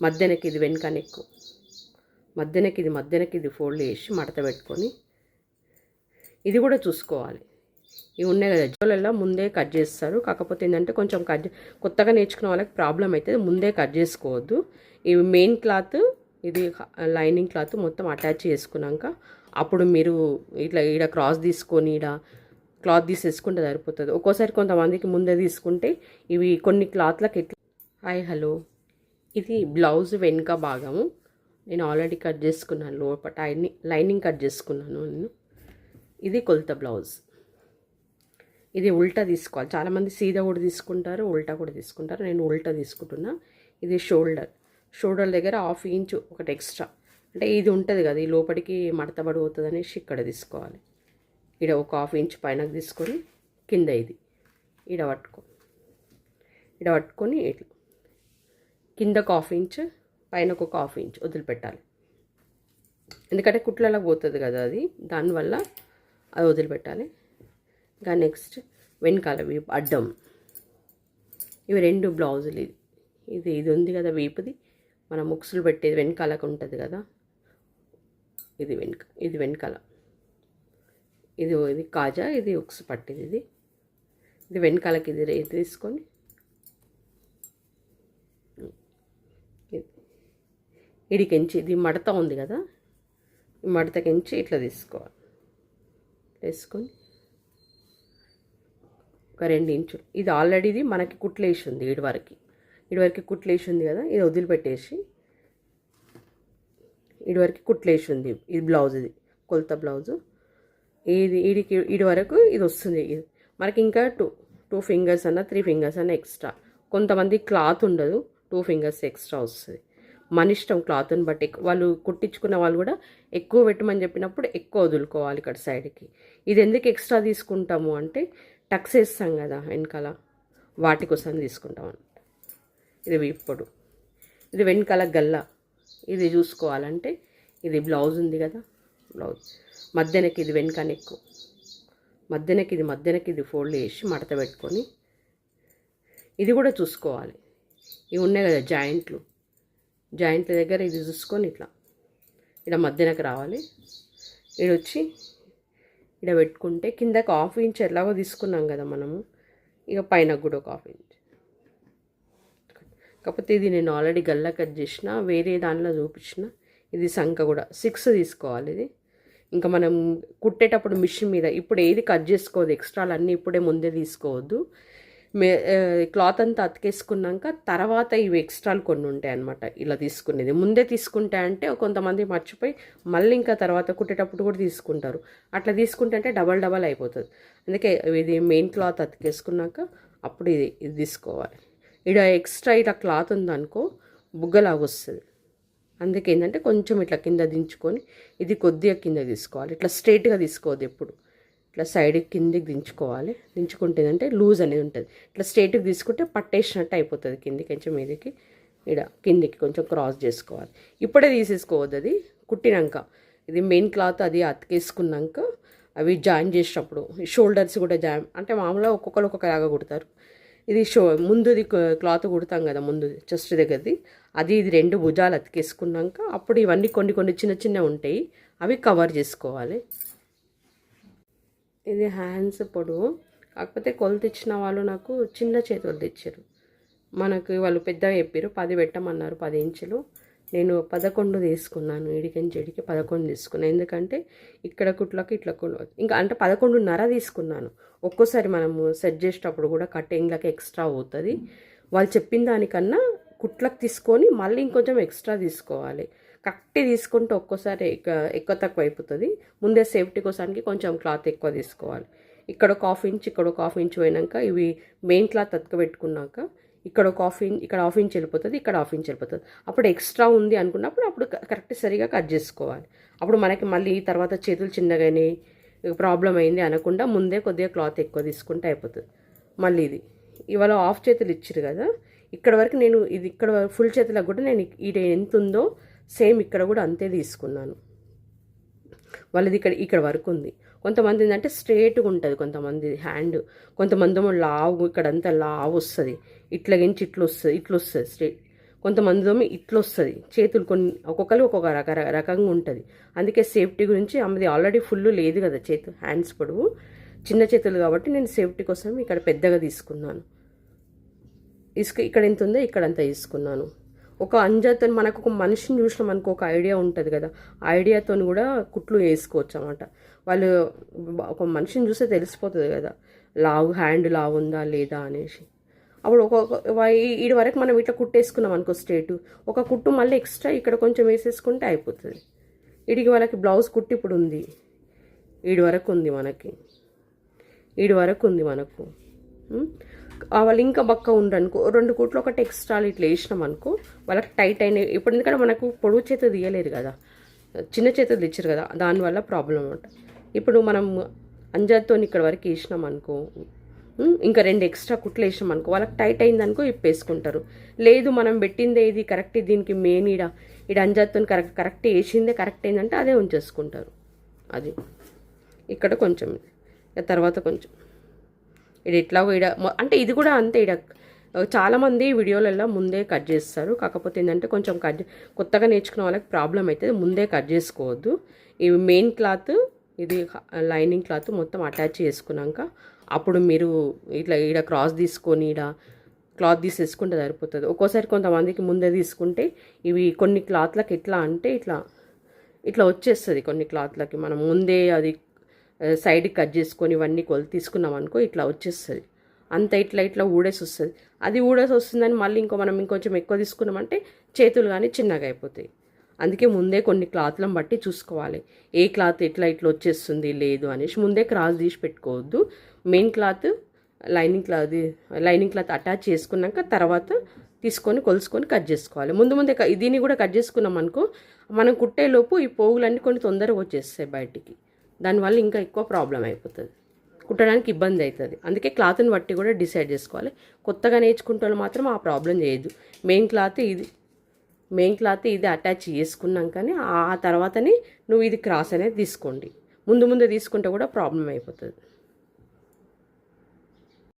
మధ్యనకి ఇది వెనుక నెక్కు, మధ్యనకి ఇది ఫోల్డ్ చేసి మడత పెట్టుకొని ఇది కూడా చూసుకోవాలి. ఇవి ఉన్నాయి కదా జోలల్లో ముందే కట్ చేస్తారు. కాకపోతే ఏంటంటే కొంచెం కొత్తగా నేర్చుకున్న వాళ్ళకి ప్రాబ్లం అవుతుంది, ముందే కట్ చేసుకోవద్దు. ఇవి మెయిన్ క్లాత్, ఇది లైనింగ్ క్లాత్ మొత్తం అటాచ్ చేసుకున్నాక అప్పుడు మీరు ఇట్లా ఈడ క్రాస్ తీసుకొని ఈడ క్లాత్ తీసేసుకుంటే సరిపోతుంది. ఒక్కోసారి కొంతమందికి ముందే తీసుకుంటే ఇవి కొన్ని క్లాత్లకు ఎట్లా. హాయ్ హలో, ఇది బ్లౌజ్ వెనుక భాగము నేను ఆల్రెడీ కట్ చేసుకున్నాను. లోపట లైనింగ్ కట్ చేసుకున్నాను నేను. ఇది కొలత బ్లౌజ్. ఇది ఉల్టా తీసుకోవాలి. చాలామంది సీదా కూడా తీసుకుంటారు, ఉల్టా కూడా తీసుకుంటారు. నేను ఉల్టా తీసుకుంటున్నా. ఇది షోల్డర్ దగ్గర 1/2 ఇంచు ఒకటి ఎక్స్ట్రా, అంటే ఇది ఉంటుంది కదా ఈ లోపలికి మడతబడి పోతుంది అనేసి ఇక్కడ తీసుకోవాలి. ఇక్కడ ఒక 1/2 ఇంచు పైనకు తీసుకొని కింద ఇది ఈడ పట్టుకొని ఇట్లా కిందకు 1/2 ఇంచు పైనకు ఒక 1/2 ఇంచు వదిలిపెట్టాలి. ఎందుకంటే కుట్లలో పోతుంది కదా అది, దానివల్ల అది వదిలిపెట్టాలి. ఇంకా నెక్స్ట్ వెనకాల వీపు అడ్డం. ఇవి 2 బ్లౌజులు. ఇది ఉంది కదా వీపుది, మనం ముక్సులు పెట్టేది వెనకాలకు ఉంటుంది కదా, ఇది వెనకాల. ఇది కాజా, ఇది ఉక్స్ పట్టేది. ఇది వెనకాలకి ఇది తీసుకొని ఇడికెంచి ఇది మడత ఉంది కదా, ఈ మడతకెంచి ఇట్లా తీసుకోవాలి. వేసుకొని ఒక 2 ఇంచులు. ఇది ఆల్రెడీది మనకి కుట్లేసి ఉంది, ఇటువరకు కుట్లేసి ఉంది కదా, ఇది వదిలిపెట్టేసి ఇటువరకు కుట్లేసి ఉంది. ఇది బ్లౌజ్, ఇది కొలత బ్లౌజు. ఇడి వరకు ఇది వస్తుంది. ఇది మనకి ఇంకా టూ ఫింగర్స్ అన్న 3 ఫింగర్స్ అన్న ఎక్స్ట్రా. కొంతమంది క్లాత్ ఉండదు, 2 ఫింగర్స్ ఎక్స్ట్రా వస్తుంది. మన ఇష్టం క్లాత్ని బట్టి. వాళ్ళు కుట్టించుకున్న వాళ్ళు కూడా ఎక్కువ పెట్టమని చెప్పినప్పుడు ఎక్కువ వదులుకోవాలి ఇక్కడ సైడ్కి. ఇది ఎందుకు ఎక్స్ట్రా తీసుకుంటాము అంటే టక్స్ వేస్తాం కదా వెనకాల, వాటి కోసం తీసుకుంటాం అన్నమాట. ఇది వీప్పుడు. ఇది వెనకాల గల్ల. ఇది చూసుకోవాలంటే ఇది బ్లౌజ్ ఉంది కదా, బ్లౌజ్ మధ్యనకి ఇది వెనక నెక్కు, మధ్యనకి ఇది ఫోల్డ్ చేసి మడత పెట్టుకొని ఇది కూడా చూసుకోవాలి. ఇవి ఉన్నాయి కదా జాయింట్ల దగ్గర ఇది చూసుకొని ఇట్లా ఇక్కడ మధ్యనకి రావాలి. వచ్చి ఇక్కడ పెట్టుకుంటే కిందకి 1/2 ఇంచ్ ఎలాగో తీసుకున్నాం కదా మనము, ఇక పైన కూడా ఒక 1/2 ఇంచ్. కాకపోతే ఇది నేను ఆల్రెడీ గల్లా కట్ చేసిన, వేరే దానిలో చూపించిన. ఇది సంఖ కూడా 6 తీసుకోవాలి. ఇది ఇంకా మనం కుట్టేటప్పుడు మిషన్ మీద ఇప్పుడు ఏది కట్ చేసుకోవద్దు, ఎక్స్ట్రాలు అన్నీ ఇప్పుడే ముందే తీసుకోవద్దు. క్లాత్ అంతా అతికేసుకున్నాక తర్వాత ఇవి ఎక్స్ట్రాలు కొన్ని ఉంటాయి అన్నమాట. ఇలా తీసుకునేది ముందే తీసుకుంటే అంటే కొంతమంది మర్చిపోయి మళ్ళీ ఇంకా తర్వాత కుట్టేటప్పుడు కూడా తీసుకుంటారు. అట్లా తీసుకుంటే అంటే డబల్ అయిపోతుంది. అందుకే ఇది మెయిన్ క్లాత్ అతికేసుకున్నాక అప్పుడు ఇది తీసుకోవాలి. ఇక్కడ ఎక్స్ట్రా ఇట్లా క్లాత్ ఉందనుకో బుగ్గలాగా వస్తుంది. అందుకే ఏంటంటే కొంచెం ఇట్లా కింద దించుకొని ఇది కొద్దిగా కింద తీసుకోవాలి. ఇట్లా స్ట్రైట్గా తీసుకోవద్దు, ఎప్పుడు ఇట్లా సైడ్కి కిందికి దించుకోవాలి. దించుకుంటే అంటే లూజ్ అనేది ఉంటుంది. ఇట్లా స్ట్రైట్కి తీసుకుంటే పట్టేసినట్టు అయిపోతుంది. కిందికి కొంచెం మీదకి ఇక్కడ కిందికి కొంచెం క్రాస్ చేసుకోవాలి. ఇప్పుడే తీసేసుకోవద్దు, అది కుట్టినాక. ఇది మెయిన్ క్లాత్ అది అతికేసుకున్నాక అవి జాయిన్ చేసేటప్పుడు షోల్డర్స్ కూడా జాయిన్ అంటే మామూలుగా ఒక్కొక్కరు ఒక్కొక్కలాగా కుడతారు. ఇది ముందుది క్లాత్ కుడతాం కదా, ముందు చెస్ట్ దగ్గరది, అది ఇది 2 భుజాలు అతికేసుకున్నాక అప్పుడు ఇవన్నీ కొన్ని చిన్న ఉంటాయి, అవి కవర్ చేసుకోవాలి. ఇది హ్యాండ్స్ పొడవు. కాకపోతే కొలత ఇచ్చిన వాళ్ళు నాకు చిన్న చేతులు తెచ్చారు. మనకు వాళ్ళు పెద్దగా చెప్పారు 10 పెట్టమన్నారు, 10 ఇంచులు. నేను 11 తీసుకున్నాను. ఇడికెంచి 11 తీసుకున్నాను. ఎందుకంటే ఇక్కడ కుట్లకి ఇట్లా ఇంకా అంటే 11.5 తీసుకున్నాను. ఒక్కోసారి మనము సెట్ చేసేటప్పుడు కూడా కటింగ్లకి ఎక్స్ట్రా అవుతుంది. వాళ్ళు చెప్పిన దానికన్నా కుట్లకు తీసుకొని మళ్ళీ ఇంకొంచెం ఎక్స్ట్రా తీసుకోవాలి. కరెక్ట్ తీసుకుంటే ఒక్కోసారి ఎక్కువ తక్కువ అయిపోతుంది. ముందే సేఫ్టీ కోసానికి కొంచెం క్లాత్ ఎక్కువ తీసుకోవాలి. ఇక్కడ ఒక 1/2 ఇంచ్, ఇక్కడ ఒక 1/2 ఇంచ్ పోయినాక ఇవి మెయిన్ క్లాత్ అతకబెట్టుకున్నాక ఇక్కడ ఒక 1/2 ఇంచ్, ఇక్కడ 1/2 ఇంచ్ వెళ్ళిపోతుంది, ఇక్కడ 1/2 ఇంచ్ వెళ్ళిపోతుంది. అప్పుడు ఎక్స్ట్రా ఉంది అనుకున్నప్పుడు అప్పుడు కరెక్ట్ సరిగా కట్ చేసుకోవాలి. అప్పుడు మనకి మళ్ళీ తర్వాత చేతులు చిన్నగానే ప్రాబ్లం అయింది అనకుండా ముందే కొద్దిగా క్లాత్ ఎక్కువ తీసుకుంటే అయిపోతుంది. మళ్ళీ ఇది ఇవాళ 1/2 చేతులు ఇచ్చారు కదా, ఇక్కడ వరకు నేను ఇది ఇక్కడ ఫుల్ చేతులకు కూడా నేను ఇది ఎంత ఉందో సేమ్ ఇక్కడ కూడా అంతే తీసుకున్నాను. వాళ్ళది ఇక్కడ వరకు ఉంది. కొంతమంది ఏంటంటే స్ట్రేట్గా ఉంటుంది, కొంతమంది హ్యాండ్, కొంతమంది లావు, ఇక్కడంతా లావు వస్తుంది, ఇట్లాగించి ఇట్లా వస్తుంది స్ట్రేట్. కొంతమందిదోమి ఇట్లా వస్తుంది చేతులు, కొన్ని ఒక్కొక్కరు ఒక్కొక్క రకంగా ఉంటుంది. అందుకే సేఫ్టీ గురించి ఆమెది ఆల్రెడీ ఫుల్ లేదు కదా హ్యాండ్స్ పొడవు, చిన్న చేతులు కాబట్టి నేను సేఫ్టీ కోసం ఇక్కడ పెద్దగా తీసుకున్నాను. ఇక్కడ ఎంత ఉందో ఇక్కడంతా తీసుకున్నాను. ఒక అంజాతో మనకు ఒక మనిషిని చూసినా మనకు ఒక ఐడియా ఉంటుంది కదా, ఆ ఐడియాతో కూడా కుట్లు వేసుకోవచ్చు అన్నమాట. వాళ్ళు ఒక మనిషిని చూస్తే తెలిసిపోతుంది కదా హ్యాండ్ లావు ఉందా లేదా అనేసి. అప్పుడు ఈడి వరకు మనం ఇట్లా కుట్టేసుకున్నాం అనుకో స్ట్రేటు, ఒక కుట్టు మళ్ళీ ఎక్స్ట్రా ఇక్కడ కొంచెం వేసేసుకుంటే అయిపోతుంది. వీడికి వాళ్ళకి బ్లౌజ్ కుట్టు ఇప్పుడు ఉంది, ఈడి వరకు ఉంది మనకి, ఈడి వరకు ఉంది మనకు. వాళ్ళు ఇంకా బక్క ఉండనుకో 2 కుట్లు ఒకటి ఎక్స్ట్రాలు ఇట్లా వేసినాం అనుకో వాళ్ళకి టైట్ అయినాయి. ఇప్పుడు ఎందుకంటే మనకు పొడవు చేత తీయలేదు కదా, చిన్న చేతులు తెచ్చారు కదా, దానివల్ల ప్రాబ్లం అనమాట. ఇప్పుడు మనం అంజాతో ఇక్కడ వరకు వేసినాం అనుకో, ఇంకా 2 ఎక్స్ట్రా కుట్లు వేసినాం అనుకో వాళ్ళకి టైట్ అయిందనుకో ఇప్పేసుకుంటారు. లేదు మనం పెట్టిందే ఇది కరెక్ట్, దీనికి మెయిన్ ఈడ అంజాతో కరెక్ట్ వేసిందే కరెక్ట్ అయిందంటే అదే ఉంచేసుకుంటారు. అది ఇక్కడ కొంచెం తర్వాత కొంచెం ఇది ఎట్లాగో అంటే ఇది కూడా అంతే. చాలామంది వీడియోలలో ముందే కట్ చేస్తారు, కాకపోతే ఏంటంటే కొంచెం కొత్తగా నేర్చుకున్న వాళ్ళకి ప్రాబ్లం అవుతుంది. ముందే కట్ చేసుకోవద్దు. ఈ మెయిన్ క్లాత్, ఇది లైనింగ్ క్లాత్ మొత్తం అటాచ్ చేసుకున్నాక అప్పుడు మీరు ఇట్లా క్రాస్ తీసుకొని క్లాత్ తీసేసుకుంటే సరిపోతుంది. ఒక్కోసారి కొంతమందికి ముందే తీసుకుంటే ఇవి కొన్ని క్లాత్లకి ఎట్లా అంటే ఇట్లా వచ్చేస్తుంది. కొన్ని క్లాత్లకి మనం ముందే అది సైడ్కి కట్ చేసుకొని ఇవన్నీ కొలు తీసుకున్నాం అనుకో ఇట్లా వచ్చేస్తుంది. అంత ఇట్లా ఊడేసి వస్తుంది. అది ఊడేసి వస్తుందని మళ్ళీ మనం ఇంకొంచెం ఎక్కువ తీసుకున్నామంటే చేతులు కానీ చిన్నగా అయిపోతాయి. అందుకే ముందే కొన్ని క్లాత్లను బట్టి చూసుకోవాలి, ఏ క్లాత్ ఇట్లా వచ్చేస్తుంది లేదు అనేసి. ముందే క్రాస్ తీసి పెట్టుకోవద్దు. Main cloth lining cloth attach చేసుకున్నాక తర్వాత తీసుకొని కొలుసుకొని కట్ చేసుకోవాలి. ముందే దీన్ని కూడా కట్ చేసుకున్నాం అనుకో మనం కుట్టేలోపు ఈ పోగులన్నీ కొన్ని తొందరగా వచ్చేస్తాయి బయటికి. దానివల్ల ఇంకా ఎక్కువ ప్రాబ్లం అయిపోతుంది, కుట్టడానికి ఇబ్బంది అవుతుంది. అందుకే క్లాత్ని బట్టి కూడా డిసైడ్ చేసుకోవాలి. కొత్తగా నేర్చుకుంటే వాళ్ళు మాత్రం ఆ ప్రాబ్లం చేయొద్దు. మెయిన్ క్లాత్ ఇది అటాచ్ చేసుకున్నాకనే ఆ తర్వాతనే నువ్వు ఇది క్రాస్ అనేది తీసుకోండి. ముందే తీసుకుంటే కూడా ప్రాబ్లం అయిపోతుంది.